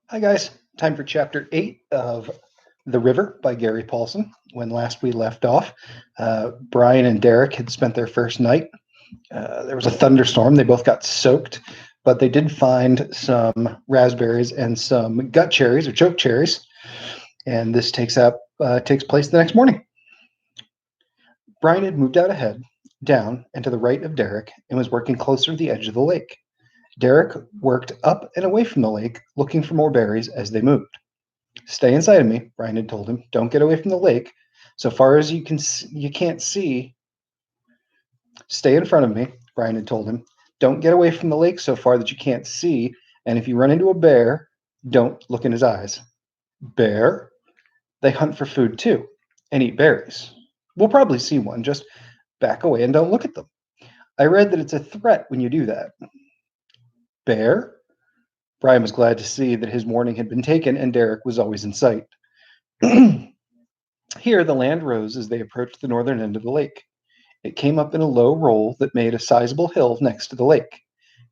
Hi, guys. Time for Chapter 8 of The River by Gary Paulsen. When last we left off, Brian and Derek had spent their first night. There was a thunderstorm. They both got soaked, but they did find some raspberries and some gut cherries or choke cherries. And this takes place the next morning. Brian had moved out ahead, down, and to the right of Derek, and was working closer to the edge of the lake. Derek worked up and away from the lake, looking for more berries as they moved. Stay inside of me, Brian had told him. Don't get away from the lake. So far as you can't see. Stay in front of me, Brian had told him. Don't get away from the lake so far that you can't see. And if you run into a bear, don't look in his eyes. Bear? They hunt for food too and eat berries. We'll probably see one. Just back away and don't look at them. I read that it's a threat when you do that. Bear? Brian was glad to see that his warning had been taken and Derek was always in sight. Here, the land rose as they approached the northern end of the lake. It came up in a low roll that made a sizable hill next to the lake.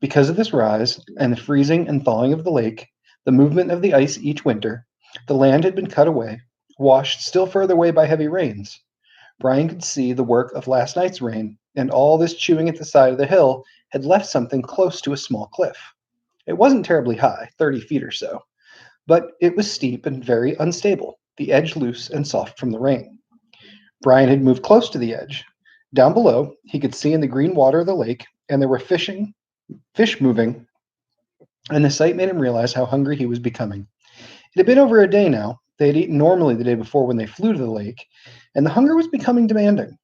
Because of this rise and the freezing and thawing of the lake, the movement of the ice each winter, the land had been cut away, washed still further away by heavy rains. Brian could see the work of last night's rain, and all this chewing at the side of the hill had left something close to a small cliff. It wasn't terribly high, 30 feet or so, but it was steep and very unstable, the edge loose and soft from the rain. Brian had moved close to the edge. Down below, he could see in the green water of the lake, and there were fish moving, and the sight made him realize how hungry he was becoming. It had been over a day now. They had eaten normally the day before when they flew to the lake, and the hunger was becoming demanding.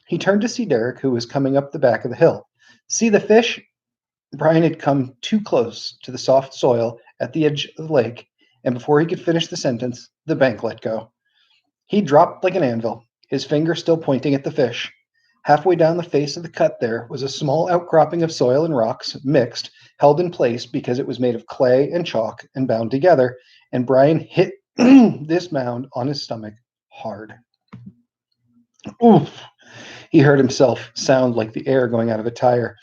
He turned to see Derek, who was coming up the back of the hill. See the fish? Brian had come too close to the soft soil at the edge of the lake, and before he could finish the sentence, the bank let go. He dropped like an anvil, his finger still pointing at the fish. Halfway down the face of the cut there was a small outcropping of soil and rocks, mixed, held in place because it was made of clay and chalk and bound together, and Brian hit this mound on his stomach hard. Oof! He heard himself sound like the air going out of a tire,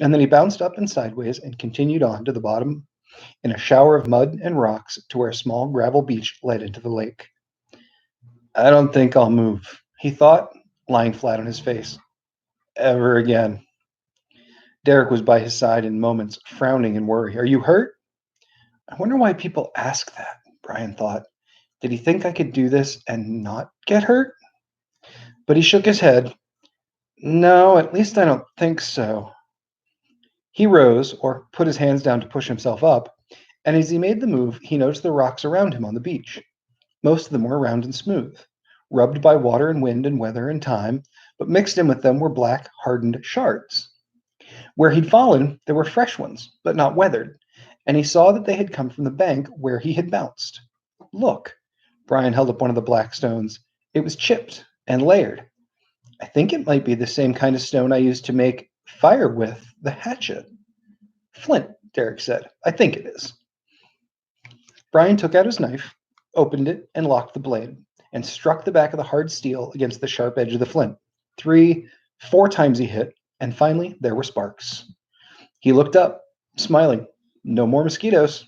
and then he bounced up and sideways and continued on to the bottom in a shower of mud and rocks to where a small gravel beach led into the lake. I don't think I'll move, he thought, lying flat on his face. Ever again. Derek was by his side in moments, frowning in worry. Are you hurt? I wonder why people ask that, Brian thought. Did he think I could do this and not get hurt? But he shook his head. No, at least I don't think so. He rose, or put his hands down to push himself up, and as he made the move, he noticed the rocks around him on the beach. Most of them were round and smooth, rubbed by water and wind and weather and time, but mixed in with them were black, hardened shards. Where he'd fallen, there were fresh ones, but not weathered, and he saw that they had come from the bank where he had bounced. Look, Brian held up one of the black stones. It was chipped and layered. I think it might be the same kind of stone I used to make fire with the hatchet. Flint, Derek said. I think it is. Brian took out his knife, opened it, and locked the blade, and struck the back of the hard steel against the sharp edge of the flint. 3, 4 times he hit, and finally there were sparks. He looked up, smiling. No more mosquitoes.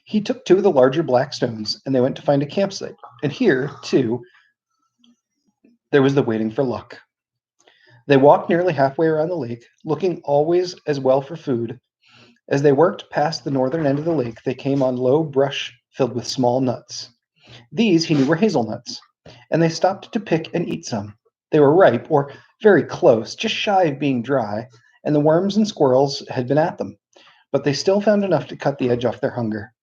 He took 2 of the larger black stones, and they went to find a campsite. And here, too, there was the waiting for luck. They walked nearly halfway around the lake, looking always as well for food. As they worked past the northern end of the lake, they came on low brush filled with small nuts. These he knew were hazelnuts, and they stopped to pick and eat some. They were ripe, or very close, just shy of being dry, and the worms and squirrels had been at them, but they still found enough to cut the edge off their hunger.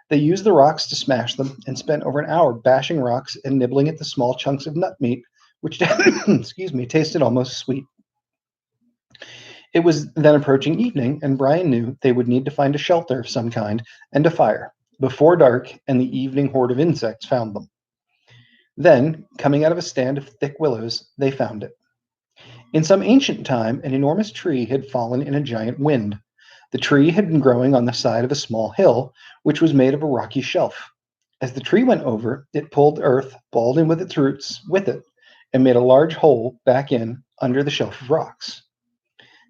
They used the rocks to smash them and spent over an hour bashing rocks and nibbling at the small chunks of nut meat, which tasted almost sweet. It was then approaching evening, and Brian knew they would need to find a shelter of some kind and a fire before dark and the evening horde of insects found them. Then, coming out of a stand of thick willows, they found it. In some ancient time, an enormous tree had fallen in a giant wind. The tree had been growing on the side of a small hill, which was made of a rocky shelf. As the tree went over, it pulled earth, balled in with its roots with it, and made a large hole back in under the shelf of rocks.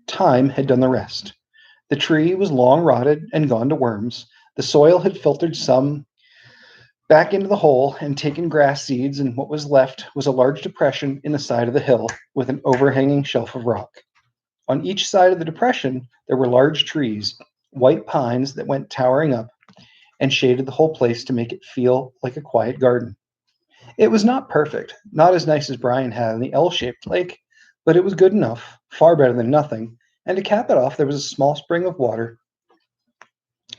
Time had done the rest. The tree was long rotted and gone to worms, The soil had filtered some back into the hole and taken grass seeds, and what was left was a large depression in the side of the hill with an overhanging shelf of rock. On each side of the depression, there were large trees, white pines that went towering up and shaded the whole place to make it feel like a quiet garden. It was not perfect, not as nice as Brian had in the L shaped lake, but it was good enough, far better than nothing. And to cap it off, there was a small spring of water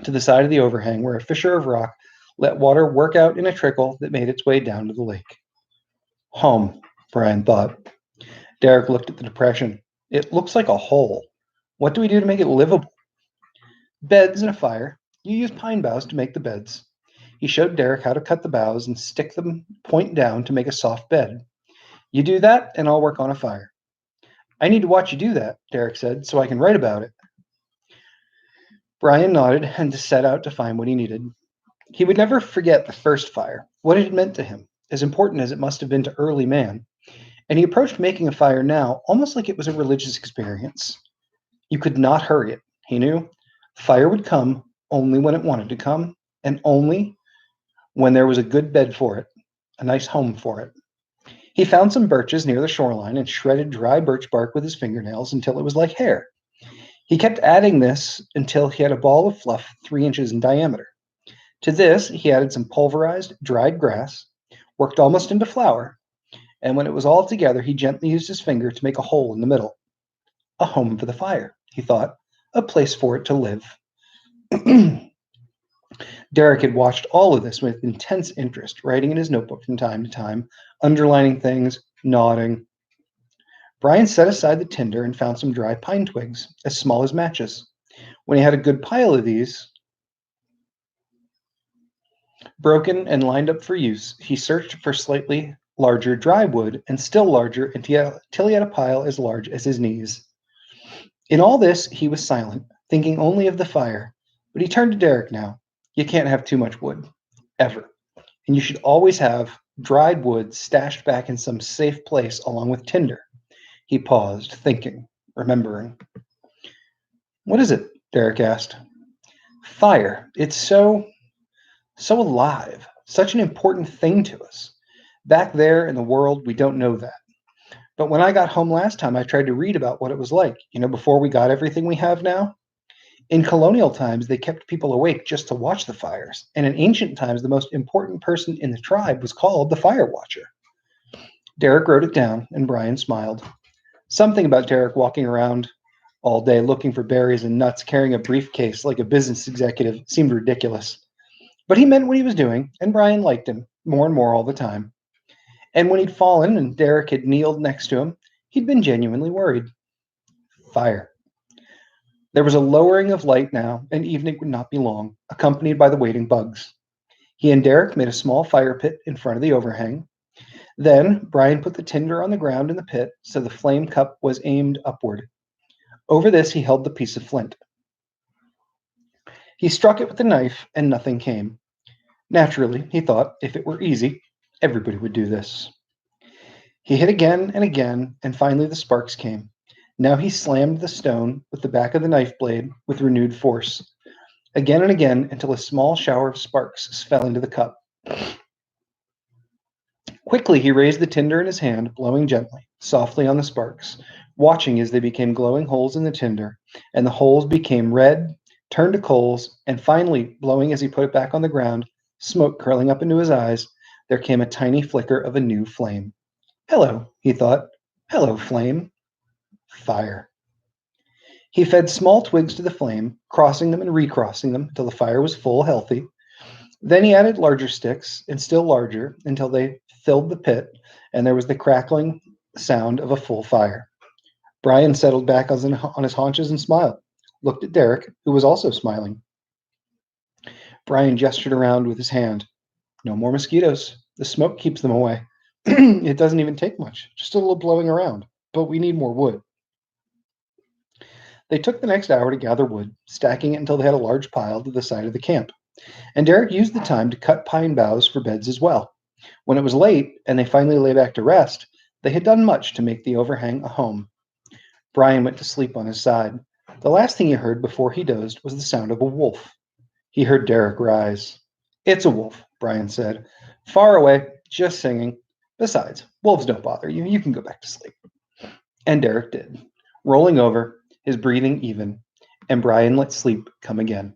to the side of the overhang where a fissure of rock let water work out in a trickle that made its way down to the lake. Home, Brian thought. Derek looked at the depression. It looks like a hole. What do we do to make it livable? Beds and a fire. You use pine boughs to make the beds. He showed Derek how to cut the boughs and stick them point down to make a soft bed. You do that, and I'll work on a fire. I need to watch you do that, Derek said, so I can write about it. Brian nodded and set out to find what he needed. He would never forget the first fire, what it had meant to him, as important as it must have been to early man. And he approached making a fire now almost like it was a religious experience. You could not hurry it, he knew. Fire would come only when it wanted to come, and only when there was a good bed for it, a nice home for it. He found some birches near the shoreline and shredded dry birch bark with his fingernails until it was like hair. He kept adding this until he had a ball of fluff 3 inches in diameter. To this, he added some pulverized, dried grass, worked almost into flour, and when it was all together, he gently used his finger to make a hole in the middle. A home for the fire, he thought, a place for it to live. Derek had watched all of this with intense interest, writing in his notebook from time to time, underlining things, nodding. Brian set aside the tinder and found some dry pine twigs, as small as matches. When he had a good pile of these, broken and lined up for use, he searched for slightly larger dry wood and still larger until he had a pile as large as his knees. In all this, he was silent, thinking only of the fire, but he turned to Derek now. You can't have too much wood, ever. And you should always have dried wood stashed back in some safe place along with tinder. He paused, thinking, remembering. What is it? Derek asked. Fire. It's so alive, such an important thing to us. Back there in the world, we don't know that. But when I got home last time, I tried to read about what it was like, before we got everything we have now. In colonial times, they kept people awake just to watch the fires, and in ancient times, the most important person in the tribe was called the fire watcher. Derek wrote it down, and Brian smiled. Something about Derek walking around all day looking for berries and nuts, carrying a briefcase like a business executive, seemed ridiculous. But he meant what he was doing, and Brian liked him more and more all the time. And when he'd fallen and Derek had kneeled next to him, he'd been genuinely worried. Fire. There was a lowering of light now, and evening would not be long, accompanied by the waiting bugs. He and Derek made a small fire pit in front of the overhang. Then Brian put the tinder on the ground in the pit so the flame cup was aimed upward. Over this he held the piece of flint. He struck it with the knife, and nothing came. Naturally, he thought, if it were easy, everybody would do this. He hit again and again, and finally the sparks came. Now he slammed the stone with the back of the knife blade with renewed force, again and again until a small shower of sparks fell into the cup. Quickly he raised the tinder in his hand, blowing gently, softly on the sparks, watching as they became glowing holes in the tinder, and the holes became red, turned to coals, and finally, blowing as he put it back on the ground, smoke curling up into his eyes, there came a tiny flicker of a new flame. Hello, he thought. Hello, flame. Fire. He fed small twigs to the flame, crossing them and recrossing them until the fire was full, healthy. Then he added larger sticks, and still larger, until they filled the pit, and there was the crackling sound of a full fire. Brian settled back on his haunches and smiled, looked at Derek, who was also smiling. Brian gestured around with his hand. No more mosquitoes. The smoke keeps them away. It doesn't even take much, just a little blowing around, but we need more wood. They took the next hour to gather wood, stacking it until they had a large pile to the side of the camp. And Derek used the time to cut pine boughs for beds as well. When it was late and they finally lay back to rest, they had done much to make the overhang a home. Brian went to sleep on his side. The last thing he heard before he dozed was the sound of a wolf. He heard Derek rise. It's a wolf, Brian said. Far away, just singing. Besides, wolves don't bother you. You can go back to sleep. And Derek did, rolling over, his breathing even, and Brian let sleep come again.